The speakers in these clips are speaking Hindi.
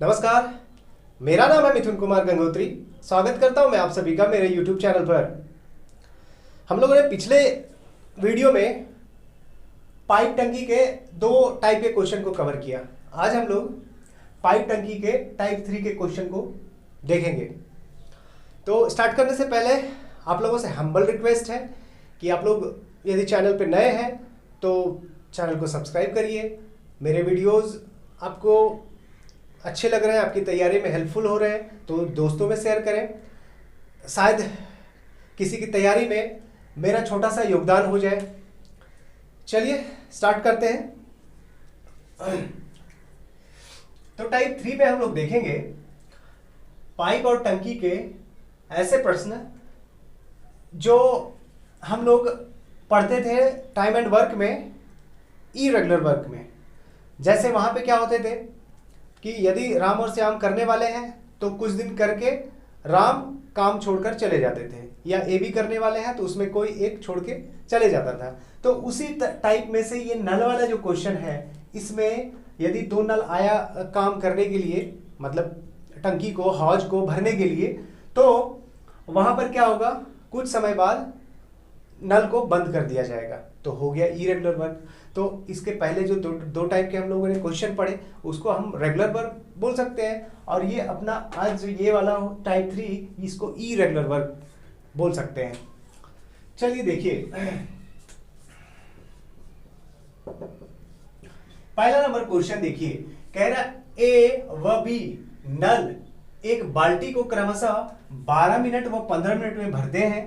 नमस्कार, मेरा नाम है मिथुन कुमार गंगोत्री। स्वागत करता हूं मैं आप सभी का मेरे YouTube चैनल पर। हम लोगों ने पिछले वीडियो में पाइप टंकी के दो टाइप के क्वेश्चन को कवर किया। आज हम लोग पाइप टंकी के टाइप 3 के क्वेश्चन को देखेंगे। तो स्टार्ट करने से पहले आप लोगों से हम्बल रिक्वेस्ट है कि आप लोग यदि चैनल पर नए हैं तो चैनल को सब्सक्राइब करिए। मेरे वीडियोज़ आपको अच्छे लग रहे हैं, आपकी तैयारी में हेल्पफुल हो रहे हैं तो दोस्तों में शेयर करें। शायद किसी की तैयारी में मेरा छोटा सा योगदान हो जाए। चलिए स्टार्ट करते हैं। तो टाइप 3 में हम लोग देखेंगे पाइप और टंकी के ऐसे प्रश्न जो हम लोग पढ़ते थे टाइम एंड वर्क में, इरेगुलर वर्क में। जैसे वहां पे क्या होते थे कि यदि राम और श्याम करने वाले हैं तो कुछ दिन करके राम काम छोड़कर चले जाते थे, या ए भी करने वाले हैं तो उसमें कोई एक छोड़ के चले जाता था। तो उसी टाइप में से ये नल वाला जो क्वेश्चन है, इसमें यदि दो नल आया काम करने के लिए, मतलब टंकी को, हौज को भरने के लिए, तो वहां पर क्या होगा, कुछ समय बाद नल को बंद कर दिया जाएगा। तो हो गया इरेगुलर वर्क। तो इसके पहले जो दो टाइप के हम लोगों ने क्वेश्चन पढ़े उसको हम रेगुलर वर्क बोल सकते हैं, और ये अपना आज जो ये वाला टाइप 3 इसको इरेगुलर वर्क बोल सकते हैं। चलिए देखिए, पहला नंबर क्वेश्चन देखिए, कह रहा ए व बी नल एक बाल्टी को क्रमशः 12 मिनट व 15 मिनट में भरते हैं।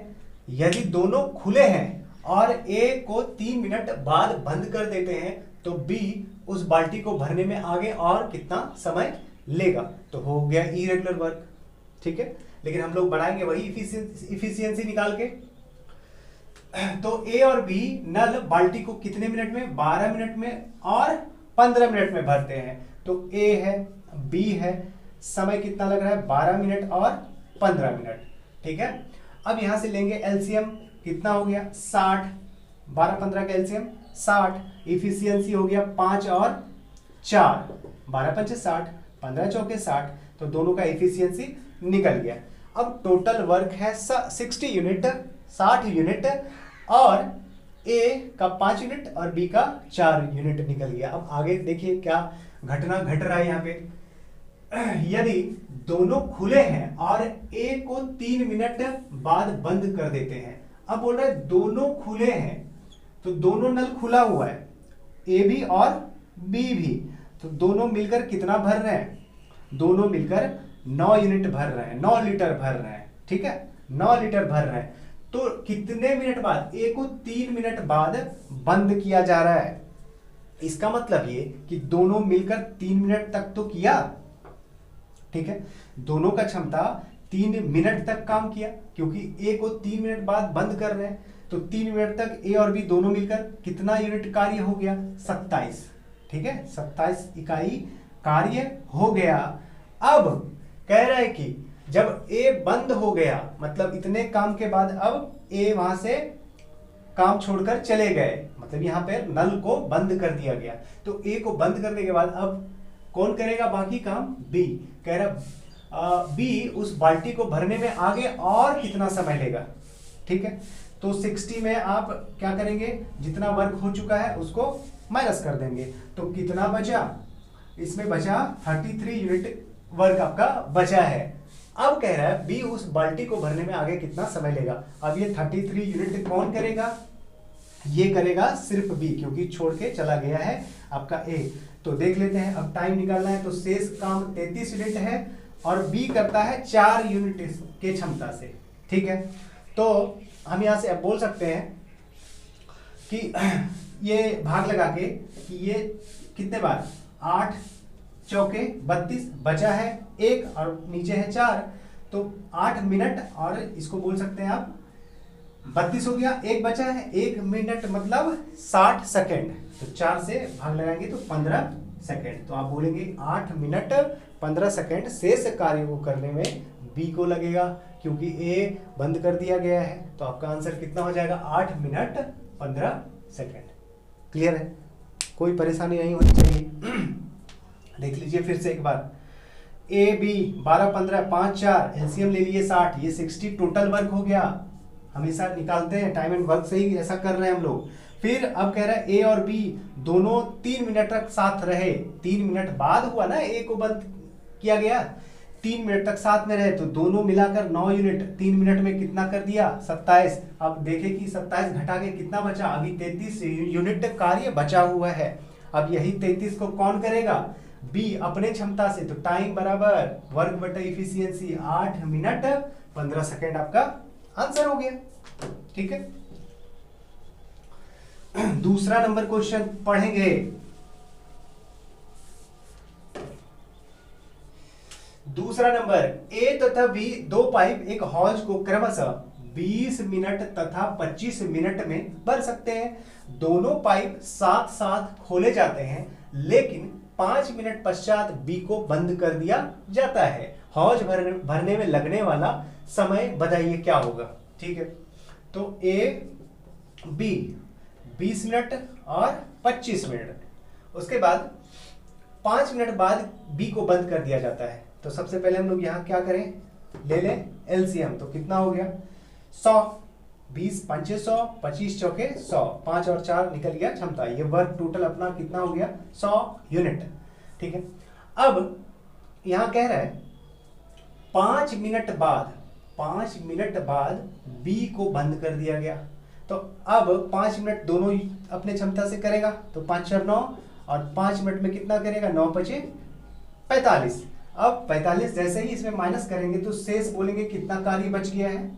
यदि दोनों खुले हैं और ए को 3 मिनट बाद बंद कर देते हैं तो बी उस बाल्टी को भरने में आगे और कितना समय लेगा। तो हो गया इरेगुलर वर्क। ठीक है, लेकिन हम लोग बढ़ाएंगे वही इफिशियंसी निकाल के। तो ए और बी नल बाल्टी को कितने मिनट में, 12 मिनट में और 15 मिनट में भरते हैं। तो ए है, बी है, समय कितना लग रहा है, 12 मिनट और 15 मिनट। ठीक है, अब यहां से लेंगे एलसीएम, कितना हो गया 60, 12 15 का एलसीएम 60, इफिशियंसी हो गया 5 और 4, 12 पंचे 60, 15 चौके 60, तो दोनों का इफिशियंसी निकल गया। अब टोटल वर्क है 60 यूनिट, 60 यूनिट, और ए का 5 यूनिट और बी का 4 यूनिट निकल गया। अब आगे देखिए क्या घटना घट रहा है यहाँ पे। यदि दोनों खुले हैं और ए को 3 मिनट बाद बंद कर देते हैं। अब बोल रहे हैं दोनों खुले हैं, तो दोनों नल खुला हुआ है, ए भी और बी भी, तो दोनों मिलकर कितना भर रहे हैं, दोनों मिलकर 9 यूनिट भर रहे हैं, 9 लीटर भर रहे हैं। ठीक है, 9 लीटर भर रहे हैं। तो कितने मिनट बाद, ए को 3 मिनट बाद बंद किया जा रहा है। इसका मतलब ये कि दोनों मिलकर 3 मिनट तक तो किया। ठीक है, दोनों का क्षमता 3 मिनट तक काम किया, क्योंकि ए को 3 मिनट बाद बंद कर रहे हैं। तो 3 मिनट तक ए और बी दोनों मिलकर कितना यूनिट कार्य हो गया, 27। ठीक है, 27 इकाई कार्य हो गया। अब कह रहा है कि जब ए बंद हो गया, मतलब इतने काम के बाद अब ए वहां से काम छोड़कर चले गए, मतलब यहां पर नल को बंद कर दिया गया। तो ए को बंद करने के बाद अब कौन करेगा बाकी काम, बी। कह रहा बी उस बाल्टी को भरने में आगे और कितना समय लेगा। ठीक है, तो 60 में आप क्या करेंगे, जितना वर्क हो चुका है उसको माइनस कर देंगे, तो कितना बचा, इसमें बचा 33 यूनिट वर्क आपका बचा है। अब कह रहा है बी उस बाल्टी को भरने में आगे कितना समय लेगा। अब ये 33 यूनिट कौन करेगा, ये करेगा सिर्फ बी, क्योंकि छोड़ के चला गया है आपका ए। तो देख लेते हैं, अब टाइम निकालना है, तो शेष काम 33 यूनिट है और बी करता है 4 यूनिट के क्षमता से। ठीक है, तो हम यहां से अब बोल सकते हैं कि ये भाग लगा के कि ये कितने बार, 8 चौके 32, बचा है 1 और नीचे है 4, तो 8 मिनट, और इसको बोल सकते हैं आप 32 हो गया, 1 बचा है, 1 मिनट मतलब 60 सेकेंड, तो 4 से भाग लगाएंगे तो 15 सेकेंड। तो आप बोलेंगे 8 मिनट 15 सेकेंड शेष कार्य को करने में बी को लगेगा, क्योंकि ए बंद कर दिया गया है। तो आपका आंसर कितना हो जाएगा, 8 मिनट 15 सेकेंड। क्लियर है, कोई परेशानी नहीं होनी चाहिए। देख लीजिए फिर से एक बार, ए बी 12 15 5 4 एलसीएम ले लिए 60, ये 60 टोटल वर्क हो गया। हमेशा निकालते हैं टाइम एंड वर्क से ही ऐसा कर रहे हैं हम लोग। फिर अब कह रहा है ए और बी दोनों 3 मिनट तक साथ रहे, 3 मिनट बाद हुआ ना ए को बंद किया गया, 3 मिनट तक साथ में रहे, तो दोनों मिलाकर 9 यूनिट 3 मिनट में कितना कर दिया 27। अब देखें कि 27 घटा के कितना बचा, अभी 33 यूनिट कार्य बचा हुआ है। अब यही 33 को कौन करेगा, बी अपने क्षमता से। तो टाइम बराबर वर्क बटा इफिशियंसी 8 मिनट 15 सेकेंड आपका आंसर हो गया। ठीक है, दूसरा नंबर क्वेश्चन पढ़ेंगे। दूसरा नंबर, ए तथा बी दो पाइप एक हौज को क्रमशः 20 मिनट तथा 25 मिनट में भर सकते हैं। दोनों पाइप साथ साथ खोले जाते हैं, लेकिन 5 मिनट पश्चात बी को बंद कर दिया जाता है। हौज भरने में लगने वाला समय बताइए क्या होगा। ठीक है, तो ए बी 20 मिनट और 25 मिनट, उसके बाद 5 मिनट बाद बी को बंद कर दिया जाता है। तो सबसे पहले हम लोग यहाँ क्या करें, ले लें एलसीएम। तो कितना हो गया 100, 20 पंचे 100, 25 चौके 100, 5 और 4 निकल गया क्षमता। ये वर्क टोटल अपना कितना हो गया 100 यूनिट। ठीक है, अब यहाँ कह रहा है 5 मिनट बाद बी को बंद कर दिया गया। तो अब 5 मिनट दोनों अपने क्षमता से करेगा, तो 5 और 9 और 5 मिनट में कितना करेगा 9 बचे 45। अब 45 जैसे ही इसमें माइनस करेंगे तो शेष बोलेंगे कितना कार्य बच गया है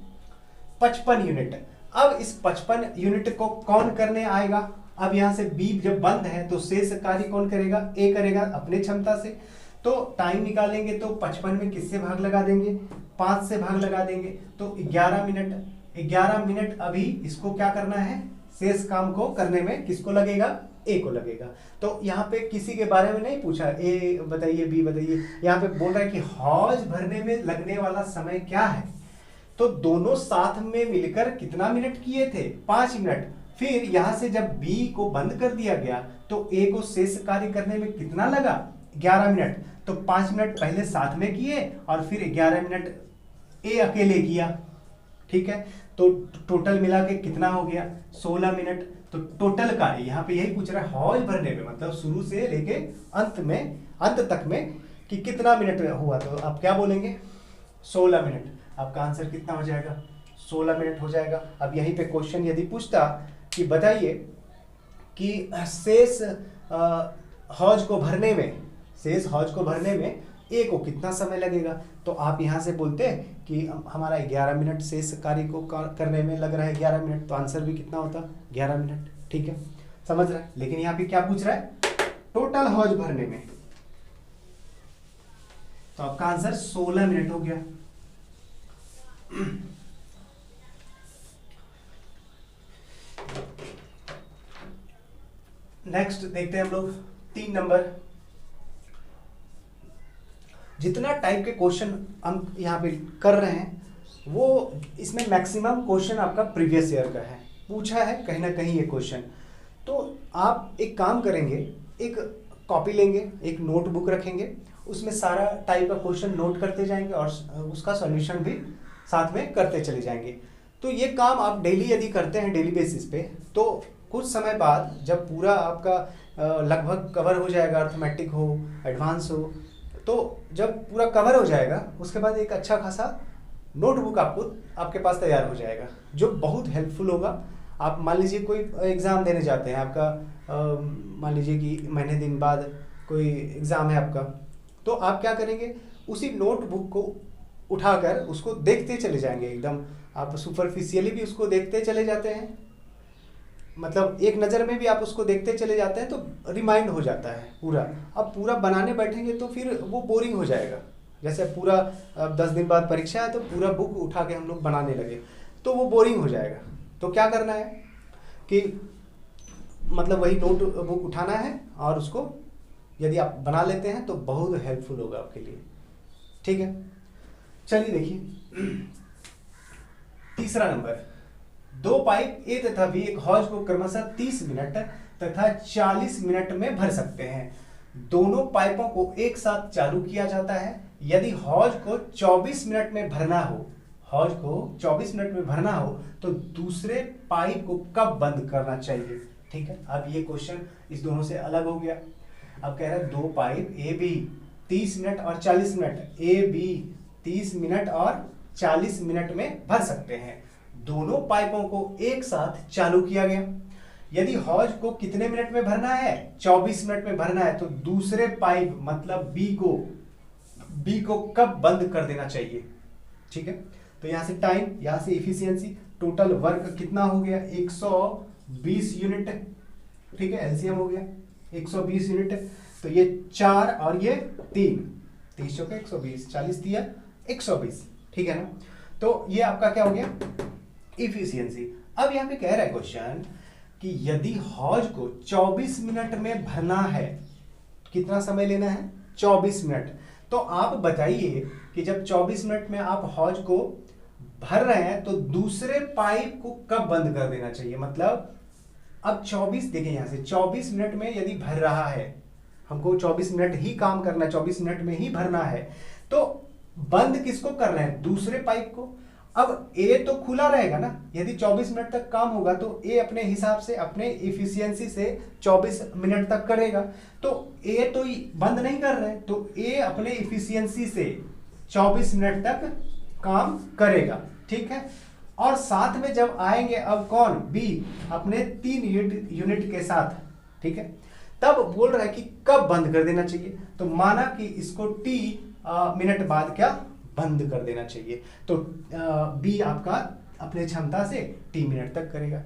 55 यूनिट। अब इस 55 यूनिट को कौन करने आएगा, अब यहां से बी जब बंद है तो शेष कार्य कौन करेगा, ए करेगा अपने क्षमता से। तो टाइम निकालेंगे तो 55 में किससे भाग लगा देंगे, 5 से भाग लगा देंगे, तो 11 मिनट अभी इसको क्या करना है, शेष काम को करने में किसको लगेगा, ए को लगेगा। तो यहाँ पे किसी के बारे में नहीं पूछा ए बताइए बी बताइए, यहाँ पे बोल रहा है कि हौज भरने में लगने वाला समय क्या है। तो दोनों साथ में मिलकर कितना मिनट किए थे 5 मिनट। फिर यहां से जब बी को बंद कर दिया गया तो ए को शेष कार्य करने में कितना लगा 11 मिनट। तो 5 मिनट पहले साथ में किए और फिर 11 मिनट ए अकेले किया। ठीक है, तो टोटल मिला के कितना हो गया 16 मिनट। तो टोटल कार्य यहाँ पे यही पूछ रहा है हौज भरने में, मतलब शुरू से लेके अंत तक में कि कितना मिनट हुआ। तो आप क्या बोलेंगे 16 मिनट। आपका आंसर कितना हो जाएगा 16 मिनट हो जाएगा। अब यहीं पे क्वेश्चन यदि पूछता कि बताइए कि शेष हौज को भरने में ए को कितना समय लगेगा, तो आप यहाँ से बोलते हैं कि हमारा 11 मिनट शेष कार्य को करने में लग रहा है 11 मिनट, तो आंसर भी कितना होता 11 मिनट। ठीक है, समझ रहा है। लेकिन यहाँ पे क्या पूछ रहा है टोटल हौज भरने में, तो आपका आंसर 16 मिनट हो गया। नेक्स्ट देखते हैं हम लोग 3 नंबर। जितना टाइप के क्वेश्चन हम यहाँ पे कर रहे हैं वो इसमें मैक्सिमम क्वेश्चन आपका प्रीवियस ईयर का है, पूछा है कहीं ना कहीं ये क्वेश्चन। तो आप एक काम करेंगे, एक कॉपी लेंगे, एक नोटबुक रखेंगे, उसमें सारा टाइप का क्वेश्चन नोट करते जाएंगे और उसका सॉल्यूशन भी साथ में करते चले जाएंगे। तो ये काम आप डेली यदि करते हैं डेली बेसिस पे, तो कुछ समय बाद जब पूरा आपका लगभग कवर हो जाएगा, अर्थमेटिक हो एडवांस हो, तो जब पूरा कवर हो जाएगा उसके बाद एक अच्छा खासा नोटबुक आपके पास तैयार हो जाएगा जो बहुत हेल्पफुल होगा। आप मान लीजिए कोई एग्ज़ाम देने जाते हैं, आपका मान लीजिए कि महीने दिन बाद कोई एग्ज़ाम है आपका, तो आप क्या करेंगे उसी नोटबुक को उठाकर उसको देखते चले जाएंगे। एकदम आप सुपरफिशियली भी उसको देखते चले जाते हैं, मतलब एक नज़र में भी आप उसको देखते चले जाते हैं तो रिमाइंड हो जाता है पूरा। अब पूरा बनाने बैठेंगे तो फिर वो बोरिंग हो जाएगा। जैसे पूरा 10 दिन बाद परीक्षा है तो पूरा बुक उठा के हम लोग बनाने लगे तो वो बोरिंग हो जाएगा। तो क्या करना है कि मतलब वही नोट बुक उठाना है और उसको यदि आप बना लेते हैं तो बहुत हेल्पफुल होगा आपके लिए। ठीक है, चलिए देखिए तीसरा नंबर, दो पाइप ए तथा बी एक हौज को क्रमशः 30 मिनट तथा 40 मिनट में भर सकते हैं। दोनों पाइपों को एक साथ चालू किया जाता है। यदि हौज को 24 मिनट में भरना हो, हौज को 24 मिनट में भरना हो तो दूसरे पाइप को कब बंद करना चाहिए। ठीक है, अब ये क्वेश्चन इस दोनों से अलग हो गया। अब कह रहा है दो पाइप ए बी 30 मिनट और 40 मिनट, ए बी 30 मिनट और 40 मिनट में भर सकते हैं। दोनों पाइपों को एक साथ चालू किया गया। यदि हौज को कितने मिनट में भरना है, 24 मिनट में भरना है, तो दूसरे पाइप मतलब बी को कब बंद कर देना चाहिए। ठीक है, तो यहां से टाइम, यहां से इफिशियंसी, टोटल वर्क कितना हो गया 120 यूनिट। ठीक है, एलसीएम हो गया 120 यूनिट। तो ये 4 और ये 3, 30 चौके 120, 40 दिया 120। ठीक है ना, तो ये आपका क्या हो गया इफिशियंसी। अब यहां पे कह रहा है क्वेश्चन कि यदि हौज को 24 मिनट में भरना है, कितना समय लेना है 24 मिनट। तो आप बताइए कि जब 24 मिनट में आप हौज को भर रहे हैं तो दूसरे पाइप को कब बंद कर देना चाहिए। मतलब अब 24, देखिए यहां से 24 मिनट में यदि भर रहा है, हमको 24 मिनट ही काम करना है, 24 मिनट में ही भरना है, तो बंद किसको कर रहे हैं, दूसरे पाइप को। अब ए तो खुला रहेगा ना, यदि 24 मिनट तक काम होगा तो ए अपने हिसाब से, अपने इफिशियंसी से 24 मिनट तक करेगा। तो ए तो बंद नहीं कर रहे, तो ए अपने इफिशियंसी से 24 मिनट तक काम करेगा। ठीक है, और साथ में जब आएंगे अब कौन, बी अपने 3 यूनिट के साथ। ठीक है, तब बोल रहा है कि कब बंद कर देना चाहिए। तो माना कि इसको टी मिनट बाद क्या बंद कर देना चाहिए। तो बी आपका अपने क्षमता से टी मिनट तक करेगा।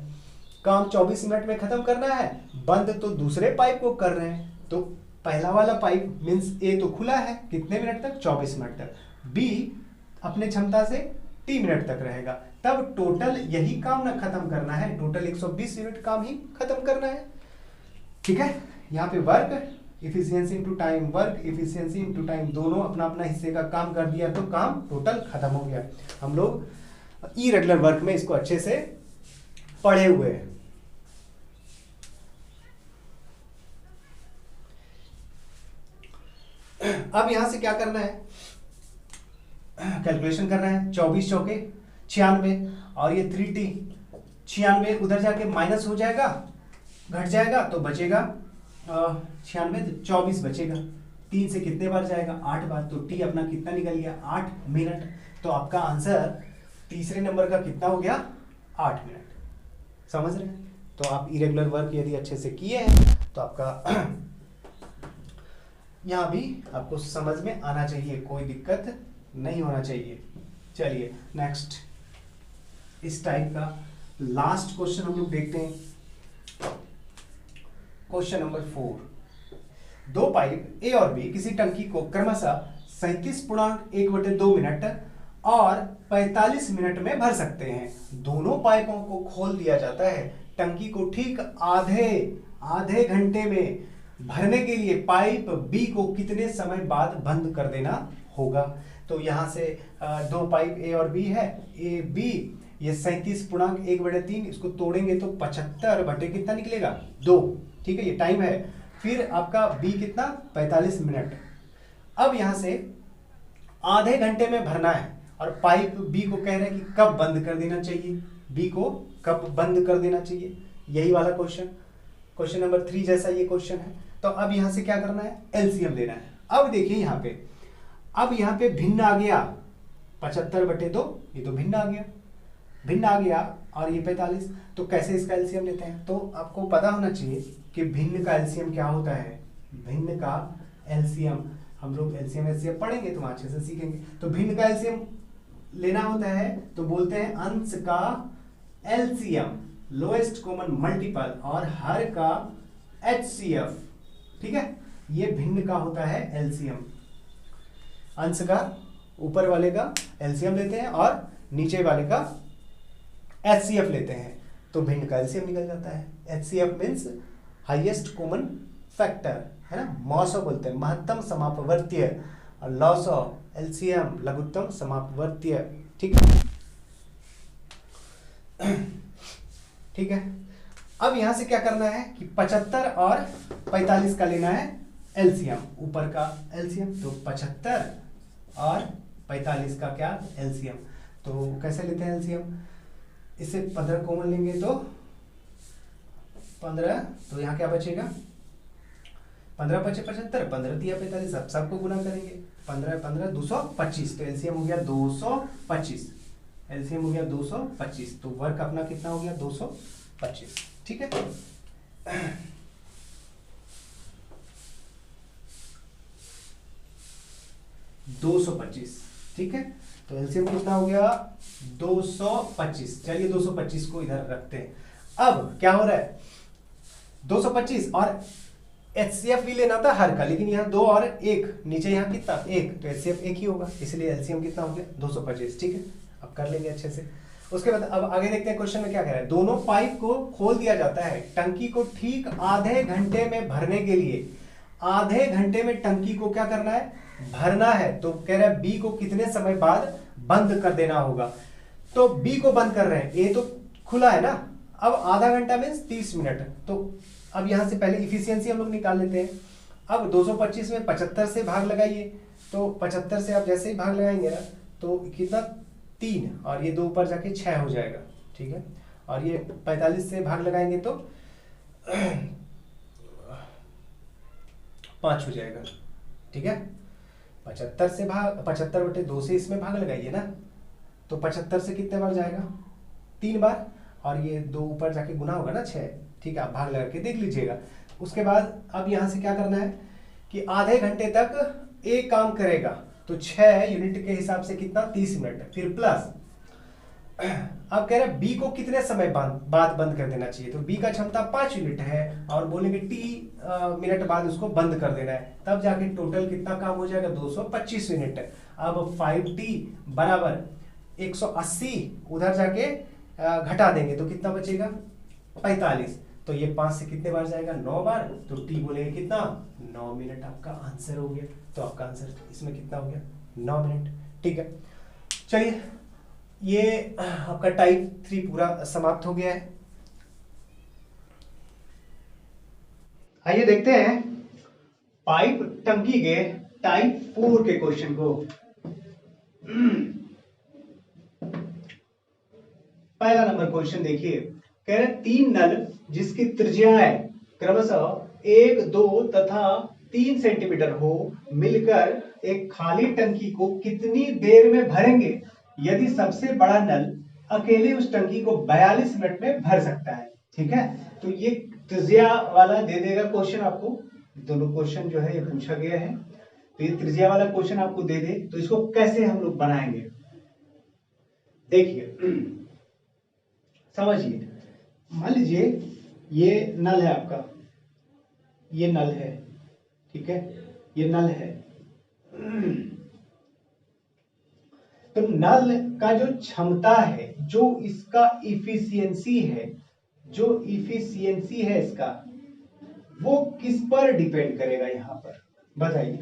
काम 24 मिनट में खत्म करना है, बंद तो दूसरे पाइप को कर रहे हैं। तो पहला वाला पाइप मींस ए तो खुला है, कितने मिनट तक 24 मिनट तक, बी अपने क्षमता से टी मिनट तक रहेगा। तब टोटल यही काम ना खत्म करना है, टोटल 120 यूनिट काम ही खत्म करना है। ठीक है, यहाँ पे work efficiency into time, work efficiency into time, दोनों अपना अपना हिस्से का काम कर दिया तो काम टोटल खत्म हो गया। हम लोग इरेगुलर वर्क में इसको अच्छे से पढ़े हुए हैं। अब यहां से क्या करना है, कैलकुलेशन करना है। 24 चौके 96 और ये 3t, 96 उधर जाके माइनस हो जाएगा, घट जाएगा तो बचेगा 96, 24 बचेगा। 3 से कितने बार जाएगा 8 बार, तो टी अपना कितना निकल गया 8 मिनट। तो आपका आंसर तीसरे नंबर का कितना हो गया 8 मिनट। समझ रहे हैं। तो आप इरेगुलर वर्क यदि अच्छे से किए हैं तो आपका यहां भी आपको समझ में आना चाहिए, कोई दिक्कत नहीं होना चाहिए। चलिए नेक्स्ट, इस टाइप का लास्ट क्वेश्चन हम लोग देखते हैं। क्वेश्चन नंबर 4, दो पाइप ए और बी किसी टंकी को क्रमशः 37.1/2 मिनट और 45 मिनट में भर सकते हैं। दोनों पाइपों को खोल दिया जाता है। टंकी को ठीक आधे घंटे में भरने के लिए पाइप बी को कितने समय बाद बंद कर देना होगा। तो यहां से दो पाइप ए और बी है, ए बी, ये 37.1/3, इसको तोड़ेंगे तो 75 बटे कितना निकलेगा 2। ठीक है, ये टाइम है। फिर आपका बी कितना 45 मिनट। अब यहां से आधे घंटे में भरना है और पाइप बी को कह रहे हैं कि कब बंद कर देना चाहिए, बी को कब बंद कर देना चाहिए, यही वाला क्वेश्चन, क्वेश्चन नंबर 3 जैसा ये क्वेश्चन है। तो अब यहां से क्या करना है, एलसीएम लेना है। अब देखिए यहां पे, अब यहां पे भिन्न आ गया 75/2, ये तो भिन्न आ गया और ये 45, तो कैसे इसका एलसीएम लेते हैं। तो आपको पता होना चाहिए कि भिन्न का एलसीएम क्या होता है। भिन्न का एलसीएम, हम लोग एलसीएम पढ़ेंगे तो अच्छे से सीखेंगे। तो भिन्न का एलसीएम लेना होता है तो बोलते हैं अंश का एलसीएम, लोएस्ट कॉमन मल्टीपल, और हर का एचसीएफ। ठीक है, ये भिन्न का होता है एलसीएम। अंश का ऊपर वाले का एलसीएम लेते हैं और नीचे वाले का एचसीएफ लेते हैं, तो भिन्न का एलसीएम निकल जाता है। HCF means highest common factor, है ना, मॉसो बोलते हैं, महत्तम समापवर्तीय, और लॉसो एलसीएम लघुत्तम समापवर्तीय। ठीक है, ठीक है। अब यहां से क्या करना है कि 75 और 45 का लेना है एलसीएम, ऊपर का एलसीएम, तो 75 और 45 का क्या एलसीएम। तो कैसे लेते हैं एलसीएम, इससे 15 कॉमन लेंगे तो 15, तो यहाँ क्या बचेगा 15 पचे 75, 15 तिया 45, सब सबको गुना करेंगे, 15 15 225, तो एलसीएम हो गया 225, एलसीएम हो गया 225, तो वर्क अपना कितना हो गया 225, ठीक है। 225, ठीक है, तो एलसीएम कितना हो गया 225। चलिए 225 को इधर रखते हैं। अब क्या हो रहा है 225 और एचसीएफ भी लेना था हर का, लेकिन यहाँ 2 और 1 नीचे, यहाँ कितना 1, तो एचसीएफ 1 ही होगा, इसलिए एलसीएम कितना हो गया 225, ठीक है। अब कर लेंगे अच्छे से। उसके बाद अब आगे देखते हैं क्वेश्चन में क्या कह रहा है। दोनों पाइप को खोल दिया जाता है टंकी को ठीक आधे घंटे में भरने के लिए। आधे घंटे में टंकी को क्या करना है, भरना है। तो कह रहा है बी को कितने समय बाद बंद कर देना होगा। तो बी को बंद कर रहे हैं, ए तो खुला है ना। अब आधा घंटा मीन्स 30 मिनट। तो अब यहां से पहले इफिशियंसी हम लोग निकाल लेते हैं। अब 225 में 75 से भाग लगाइए, तो 75 से आप जैसे ही भाग लगाएंगे ना, तो कितना 3 और ये 2 ऊपर जाके 6 हो जाएगा, ठीक है। और ये 45 से भाग लगाएंगे तो 5 हो जाएगा, ठीक है। 75 से भाग 75/2 से इसमें भाग लगाइए ना, तो 75 से कितने बार जाएगा 3 बार, और ये 2 ऊपर जाके गुना होगा ना 6, ठीक है। आप भाग लगा के देख लीजिएगा। उसके बाद अब यहां से क्या करना है कि आधे घंटे तक एक काम करेगा, तो 6 यूनिट के हिसाब से कितना 30 मिनट, फिर प्लस अब कह रहे हैं बी को कितने समय बाद बंद कर देना चाहिए। तो बी का क्षमता 5 यूनिट है और बोलेंगे टी मिनट बाद उसको बंद कर देना है, तब जाके टोटल कितना काम हो जाएगा 225 यूनिट। अब 5t बराबर 180 उधर जाके घटा देंगे तो कितना बचेगा 45। तो ये 5 से कितने बार जाएगा 9 बार, तो टी बोलेंगे कितना 9 मिनट। आपका आंसर हो गया। तो आपका आंसर इसमें कितना हो गया 9 मिनट, ठीक है। चलिए ये आपका टाइप 3 पूरा समाप्त हो गया है। आइए देखते हैं पाइप टंकी के टाइप 4 के क्वेश्चन को। पहला नंबर क्वेश्चन देखिए, कह रहे 3 नल जिसकी त्रिज्याएं क्रमशः 1, 2 तथा 3 सेंटीमीटर हो मिलकर एक खाली टंकी को कितनी देर में भरेंगे यदि सबसे बड़ा नल अकेले उस टंकी को 42 मिनट में भर सकता है, ठीक है। तो ये त्रिज्या वाला दे देगा क्वेश्चन आपको। दोनों क्वेश्चन जो है ये पूछा गया है, तो ये त्रिज्या वाला क्वेश्चन आपको दे दे तो इसको कैसे हम लोग बनाएंगे देखिए, समझिए। मान लीजिए ये नल है आपका, ये नल है, ठीक है, ये नल है। तो नल का जो क्षमता है, जो इसका इफिशियंसी है, जो इफिशियंसी है इसका, वो किस पर डिपेंड करेगा यहां पर बताइए।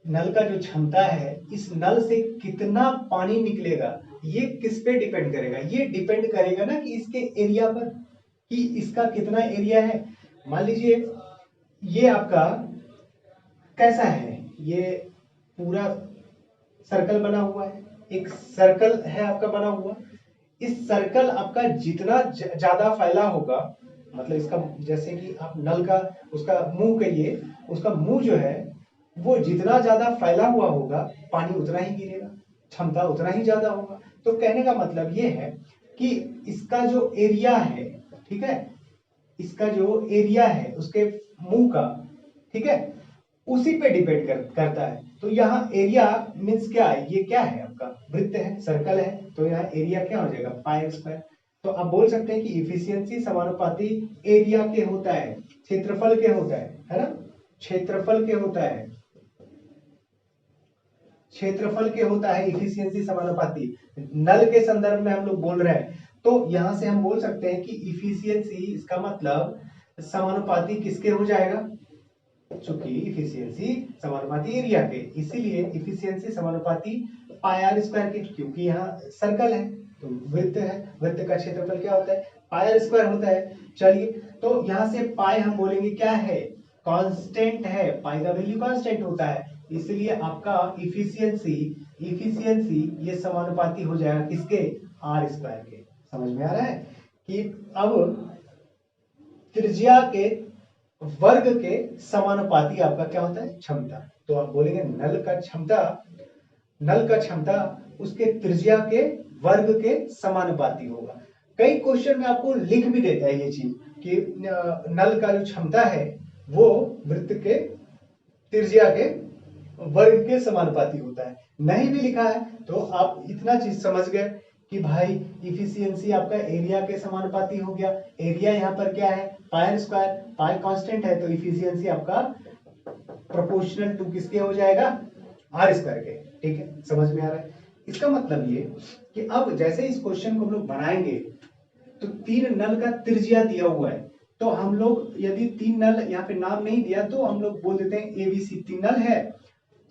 नल का जो क्षमता है, इस नल से कितना पानी निकलेगा, ये किस पे डिपेंड करेगा। ये डिपेंड करेगा ना कि इसके एरिया पर, कि इसका कितना एरिया है। मान लीजिए ये आपका कैसा है, ये पूरा सर्कल बना हुआ है, एक सर्कल है आपका बना हुआ। इस सर्कल आपका जितना ज्यादा फैला होगा, मतलब इसका जैसे कि आप नल का उसका मुंह कहिए, उसका मुंह जो है वो जितना ज्यादा फैला हुआ होगा पानी उतना ही गिरेगा, क्षमता उतना ही ज्यादा होगा। तो कहने का मतलब ये है कि इसका जो एरिया है, ठीक है, इसका जो एरिया है उसके मुंह का, ठीक है, उसी पे डिपेंड करता है। तो यहाँ एरिया मीन्स क्या है, ये क्या है आपका वृत्त है, सर्कल है, तो यहाँ एरिया क्या हो जाएगा पाई स्क्वायर। तो आप बोल सकते हैं कि इफिशियंसी समानुपाती एरिया के होता है, क्षेत्रफल के होता है ना, क्षेत्रफल के होता है, क्षेत्रफल के होता है इफिशियंसी समानुपाती। नल के संदर्भ में हम लोग बोल रहे हैं, तो यहां से हम बोल सकते हैं कि इफिशियंसी इसका मतलब समानुपाती किसके हो जाएगा, चूंकि इफिशियंसी समानुपाती एरिया के, इसीलिए इफिशियंसी समानुपाती पाई आर स्क्वायर के, क्योंकि यहाँ सर्कल है तो वृत्त है, वृत्त का क्षेत्रफल क्या होता है पाई आर स्क्वायर होता है। चलिए तो यहाँ से पाई हम बोलेंगे क्या है कांस्टेंट है, पाई का वैल्यू कांस्टेंट होता है, इसलिए आपका इफिशियंसी ये समानुपाती हो जाएगा किसके, आर स्क्वायर के। समझ में आ रहा है कि अब त्रिज्या के वर्ग के समानुपाती आपका क्या होता है, क्षमता। तो आप बोलेंगे नल का क्षमता उसके त्रिज्या के वर्ग के समानुपाती होगा। कई क्वेश्चन में आपको लिख भी देता है ये चीज कि नल का जो क्षमता है वो वृत्त के त्रिज्या के वर्ग के समानुपाती होता है। नहीं भी लिखा है तो आप इतना चीज समझ गए कि भाई इफिशियंसी आपका एरिया के समानुपाती हो गया। एरिया यहाँ पर क्या है, पाई स्क्वायर, पाई कांस्टेंट है, तो इफिशियंसी आपका प्रोपोर्शनल टू किसके हो जाएगा, आर स्क्वायर के। ठीक है, समझ में आ रहा है। इसका मतलब ये कि अब जैसे इस क्वेश्चन को हम लोग बनाएंगे तो 3 नल का त्रिज्या दिया हुआ है, तो हम लोग यदि 3 नल यहाँ पे नाम नहीं दिया तो हम लोग बोल देते हैं एबीसी 3 नल है,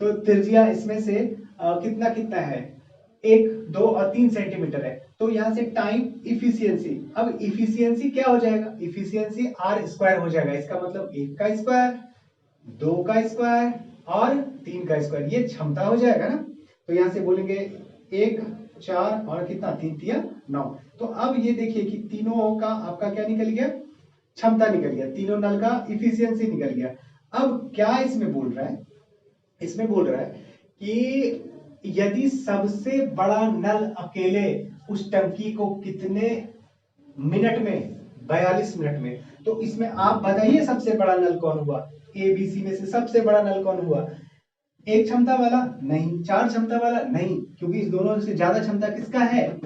तो त्रिज्या इसमें से कितना कितना है, 1, 2 और 3 सेंटीमीटर है। तो यहाँ से टाइम इफिशियंसी, अब इफिशियंसी क्या हो जाएगा, इफिशियंसी आर स्क्वायर हो जाएगा। इसका मतलब 1 का स्क्वायर, 2 का स्क्वायर और 3 का स्क्वायर, ये क्षमता हो जाएगा ना। तो यहां से बोलेंगे 1, 4 और कितना, 3 3 9। तो अब ये देखिए कि तीनों का आपका क्या निकल गया, क्षमता निकल गया, तीनों नल का इफिशियंसी निकल गया। अब क्या इसमें बोल रहा है, इसमें बोल रहा है कि यदि सबसे बड़ा नल अकेले उस टंकी को कितने मिनट में, 42 मिनट में, तो इसमें आप बताइए सबसे बड़ा नल कौन हुआ, ए बी सी में से सबसे बड़ा नल कौन हुआ, 1 क्षमता वाला नहीं, 4 क्षमता वाला नहीं, क्योंकि इस दोनों से ज्यादा क्षमता किसका है,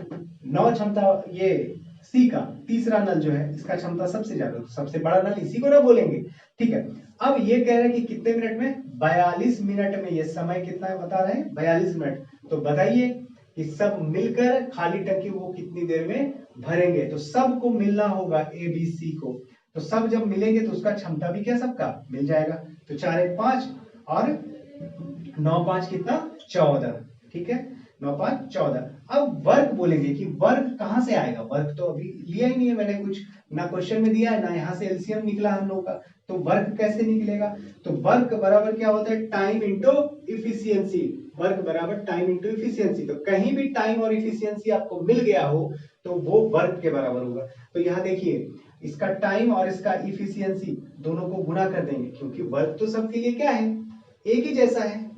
9 क्षमता ये सी का, तीसरा नल जो है इसका क्षमता सबसे ज्यादा, तो सबसे बड़ा नल इसी को ना बोलेंगे। ठीक है, अब ये कह रहे हैं कि कितने मिनट में, 42 मिनट में, ये समय कितना है बता रहे हैं 42 मिनट। तो बताइए कि सब मिलकर खाली टंकी वो कितनी देर में भरेंगे, तो सबको मिलना होगा ए बी सी को, तो सब जब मिलेंगे तो उसका क्षमता भी क्या सबका मिल जाएगा। तो 4 1 5 और 9 5 कितना, 14। ठीक है, 9 5 14। अब वर्क बोलेंगे कि वर्क कहां से आएगा, वर्क तो अभी लिया ही नहीं है मैंने कुछ, ना क्वेश्चन में दिया है ना यहाँ से एलसीएम निकला हम लोग का, तो वर्क कैसे निकलेगा। तो वर्क बराबर क्या होता है, टाइम इंटू इफिशियंसी, वर्क बराबर टाइम इंटू इफिशियंसी। तो कहीं भी टाइम और इफिशियंसी आपको मिल गया हो तो वो वर्क के बराबर होगा। तो यहाँ देखिए इसका टाइम और इसका इफिशियंसी दोनों को गुणा कर देंगे, क्योंकि वर्क तो सबके लिए क्या है, एक ही जैसा है,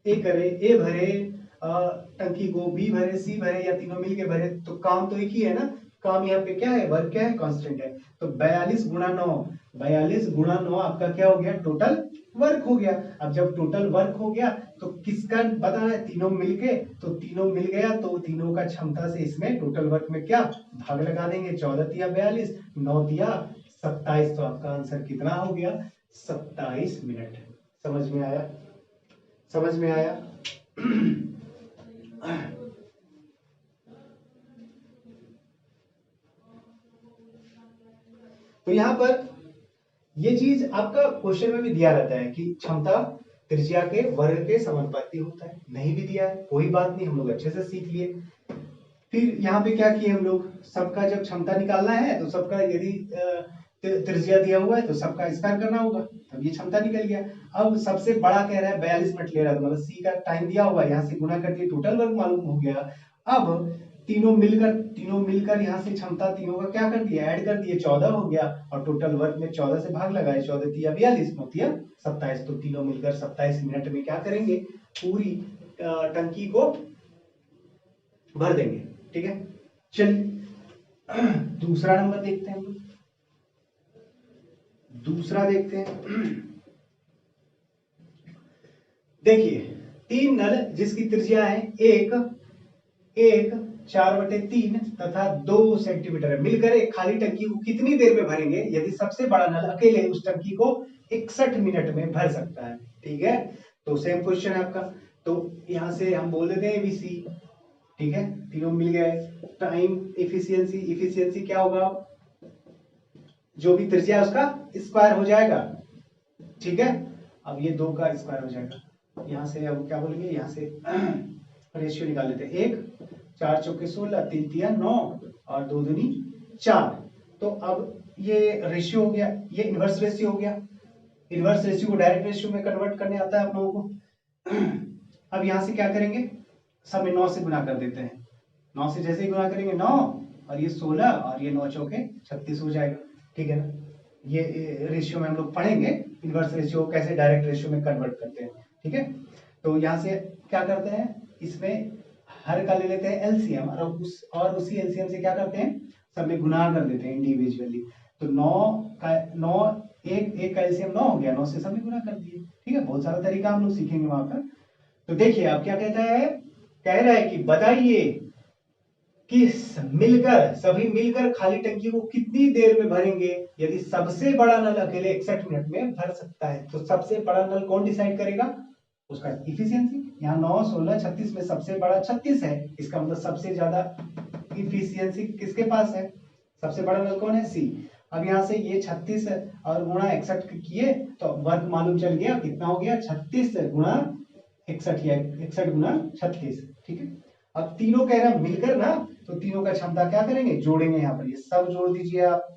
ए करे, ए भरे टंकी को, बी भरे, सी भरे या तीनों मिलके भरे, तो काम तो एक ही है ना। काम यहाँ पे क्या है, वर्क क्या है, कांस्टेंट है। तो 42 गुणा 9, 42 गुणा 9 आपका क्या हो गया, टोटल वर्क हो गया। अब जब टोटल वर्क हो गया तो किसका बताना है, तीनों मिलके, तो तीनों मिल गया तो तीनों का क्षमता से इसमें टोटल वर्क में क्या भाग लगा देंगे, 14 तिया 42, 9 तिया 27, तो आपका आंसर कितना हो गया, 27 मिनट। समझ में आया, समझ में आया। तो यहां पर ये चीज आपका क्वेश्चन में भी दिया रहता है कि क्षमता त्रिज्या के वर्ग के समानुपाती होता है, नहीं भी दिया है कोई बात नहीं, हम लोग अच्छे से सीख लिए। फिर यहाँ पे क्या किए हम लोग, सबका जब क्षमता निकालना है तो सबका यदि त्रिज्या दिया हुआ है तो सबका स्क्वायर करना होगा, तब ये क्षमता निकल गया। अब सबसे बड़ा कह रहा है 42 मिनट ले रहा है, तो मतलब सी का टाइम दिया हुआ है, यहाँ से गुणा कर दिए, टोटल वर्क मालूम हो गया। अब तीनों मिलकर यहाँ से क्षमता तीनों का क्या कर दिया, ऐड कर दिए, 14 हो गया, और टोटल वर्क में 14 से भाग लगाए, 14 तिया 42, 9 तिया 27, तो तीनों मिलकर 27 मिनट में क्या करेंगे, पूरी टंकी को भर देंगे। ठीक है, चलिए दूसरा नंबर देखते हैं, दूसरा देखते हैं। देखिए 3 नल जिसकी त्रिज्या है 1 4/3 तथा 2 सेंटीमीटर है, मिलकर एक खाली टंकी को कितनी देर में भरेंगे, यदि सबसे बड़ा नल अकेले उस टंकी को 61 मिनट में भर सकता है। ठीक है, तो सेम क्वेश्चन है आपका, तो यहां से हम बोल देते हैं एबीसी। ठीक है, तीनों मिल गए, टाइम इफिशियंसी क्या होगा, जो भी त्रिज्या उसका स्क्वायर हो जाएगा। ठीक है, अब ये 2 का स्क्वायर हो जाएगा, यहां से अब क्या बोलेंगे, यहां से रेशियो निकाल लेते हैं, 1 4 चौके 16, 3 तिया 9 और 2 दूनी 4। तो अब ये रेशियो हो गया, ये इनवर्स रेशियो हो गया। इनवर्स रेशियो को डायरेक्ट रेशियो में कन्वर्ट करने आता है आप लोगों को। अब यहाँ से क्या करेंगे, सब में 9 से गुना कर देते हैं। 9 से जैसे ही गुना करेंगे 9 और ये 16 और ये 9 चौके 36 हो जाएगा, ठीक है ना। ये रेशियो में हम लोग पढ़ेंगे इनवर्स रेशियो को कैसे डायरेक्ट रेशियो में कन्वर्ट करते हैं, ठीक है। तो यहाँ से क्या करते हैं, इसमें हर का ले लेते हैं एलसीएम और उसी एलसीएम से क्या करते हैं, सब में गुना कर देते हैं इंडिविजुअली। तो 9 एक का एलसीएम 9 हो गया, 9 से सब में गुना कर दिए, ठीक है। बहुत सारा तरीका हम लोग सीखेंगे वहां पर। तो देखिए आप क्या कहता है, कह रहा है कि बताइए कि सभी मिलकर खाली टंकी को कितनी देर में भरेंगे यदि सबसे बड़ा नल अकेले 61 मिनट में भर सकता है। तो सबसे बड़ा नल कौन डिसाइड करेगा, उसका इफिशियंसी। यहाँ 9, 16, 36 में सबसे बड़ा 36 है, इसका मतलब सबसे ज्यादा इफिशियंसी किसके पास है, सबसे बड़ा नल कौन है, सी। अब यहाँ से ये 36 और गुणा 61 किए तो वर्ग मालूम चल गया, कितना हो गया 36 गुणा 61 या 61 गुणा 36, ठीक है। अब तीनों कह रहे हैं मिलकर ना, तो तीनों का क्षमता क्या करेंगे, जोड़ेंगे। यहाँ पर ये सब जोड़ दीजिए आप।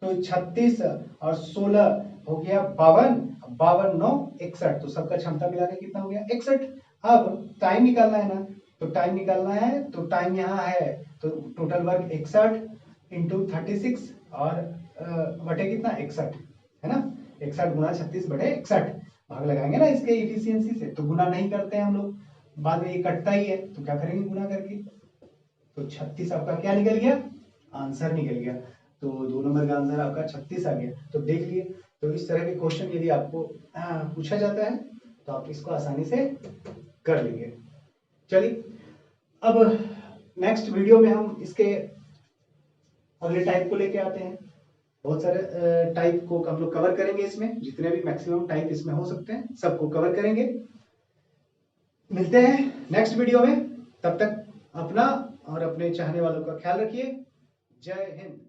तो 36 और 16 हो गया 52, 52 9 61, तो सबका क्षमता मिला के कितना हो गया 61। अब टाइम निकालना है ना, तो टाइम निकालना है, तो टाइम यहाँ है, तो टोटल वर्क 61 इंटू 36 और बटे कितना 61 है ना, 61 गुना 36 बटे 61, भाग लगाएंगे ना इसके इफिशियंसी से। तो गुना नहीं करते हैं हम लोग, बाद में ये कटता ही है, तो क्या करेंगे गुना करके। तो 36 आपका क्या निकल गया, आंसर निकल गया। तो 2 नंबर का आंसर आपका 36 आ गया। तो देख लिए, तो इस तरह के क्वेश्चन यदि आपको पूछा जाता है तो आप इसको आसानी से कर लेंगे। चलिए अब नेक्स्ट वीडियो में हम इसके अगले टाइप को लेके आते हैं। बहुत सारे टाइप को हम लोग कवर करेंगे, इसमें जितने भी मैक्सिमम टाइप इसमें हो सकते हैं सबको कवर करेंगे। मिलते हैं नेक्स्ट वीडियो में, तब तक अपना और अपने चाहने वालों का ख्याल रखिए। जय हिंद।